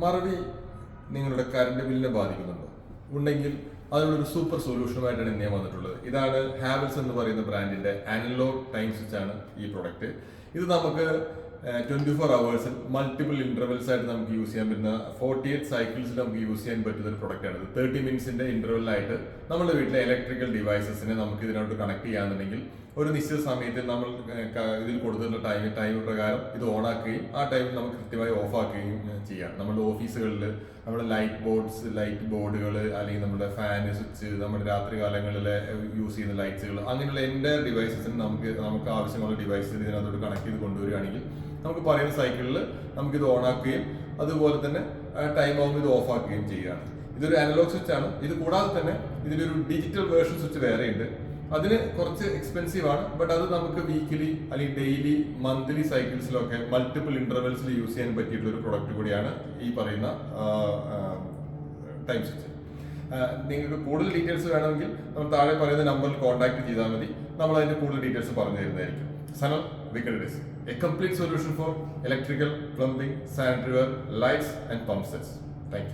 മറവി നിങ്ങളുടെ കറണ്ട് ബില്ലിനെ ബാധിക്കുന്നുണ്ടോ? ഉണ്ടെങ്കിൽ അതിനുള്ളൊരു സൂപ്പർ സൊല്യൂഷനുമായിട്ടാണ് ഞാൻ വന്നിട്ടുള്ളത്. ഇതാണ് ഹാവൽസ് എന്ന് പറയുന്ന ബ്രാൻഡിന്റെ അനലോഗ് ടൈം സ്വിച്ച് ആണ് ഈ പ്രൊഡക്റ്റ്. ഇത് നമുക്ക് 24 hours മൾട്ടിപ്പിൾ ഇന്റർവെൽസ് ആയിട്ട് നമുക്ക് യൂസ് ചെയ്യാൻ പറ്റുന്ന 48 സൈക്കിൾസിൽ നമുക്ക് യൂസ് ചെയ്യാൻ പറ്റുന്ന ഒരു പ്രൊഡക്റ്റ് ആണ്. 30 മിനിറ്റ്സിന്റെ ഇന്റർവെല്ലായിട്ട് നമ്മുടെ വീട്ടിലെ ഇലക്ട്രിക്കൽ ഡിവൈസസിനെ നമുക്ക് ഇതിനോട്ട് കണക്ട് ചെയ്യാന്നുണ്ടെങ്കിൽ ഒരു നിശ്ചിത സമയത്ത് നമ്മൾ ഇതിൽ കൊടുത്തിട്ടുള്ള ടൈം പ്രകാരം ഇത് ഓൺ ആക്കുകയും ആ ടൈമിൽ നമുക്ക് കൃത്യമായി ഓഫ് ആക്കുകയും ചെയ്യാം. നമ്മുടെ ഓഫീസുകളിൽ നമ്മുടെ ലൈറ്റ് ബോർഡുകൾ അല്ലെങ്കിൽ നമ്മുടെ ഫാന് സ്വിച്ച്, നമ്മുടെ രാത്രി കാലങ്ങളിൽ യൂസ് ചെയ്യുന്ന ലൈറ്റ്സുകൾ, അങ്ങനെയുള്ള എൻ്റെ ഡിവൈസസിന് നമുക്ക് ആവശ്യമുള്ള ഡിവൈസസിന് ഇതിനകത്തോട്ട് കണക്ട് ചെയ്ത് കൊണ്ടുവരികയാണെങ്കിൽ നമുക്ക് പറയുന്ന സൈക്കിളിൽ നമുക്കിത് ഓൺ ആക്കുകയും അതുപോലെ തന്നെ ടൈം ആകുമ്പോൾ ഇത് ഓഫ് ആക്കുകയും ചെയ്യുകയാണ്. ഇതൊരു അനലോഗ് സ്വിച്ച് ആണ്. ഇത് കൂടാതെ തന്നെ ഇതിലൊരു ഡിജിറ്റൽ വേർഷൻ സ്വിച്ച് വേറെയുണ്ട്. അതിന് കുറച്ച് എക്സ്പെൻസീവ് ആണ്. ബട്ട് അത് നമുക്ക് വീക്കിലി അല്ലെങ്കിൽ ഡെയിലി മന്ത്ലി സൈക്കിൾസിലൊക്കെ മൾട്ടിപ്പിൾ ഇന്റർവെൽസിൽ യൂസ് ചെയ്യാൻ പറ്റിയിട്ടുള്ള ഒരു പ്രൊഡക്റ്റ് കൂടിയാണ് ഈ പറയുന്ന ടൈം സ്വിച്ച്. നിങ്ങൾക്ക് കൂടുതൽ ഡീറ്റെയിൽസ് വേണമെങ്കിൽ നമ്മൾ താഴെ പറയുന്ന നമ്പറിൽ കോൺടാക്ട് ചെയ്താൽ മതി. നമ്മൾ അതിന്റെ കൂടുതൽ ഡീറ്റെയിൽസ് പറഞ്ഞു തരുന്നതായിരിക്കും. Sanal Wickeds, a complete solution for electrical, plumbing, sanitary ware, lights and pump sets. Thank you.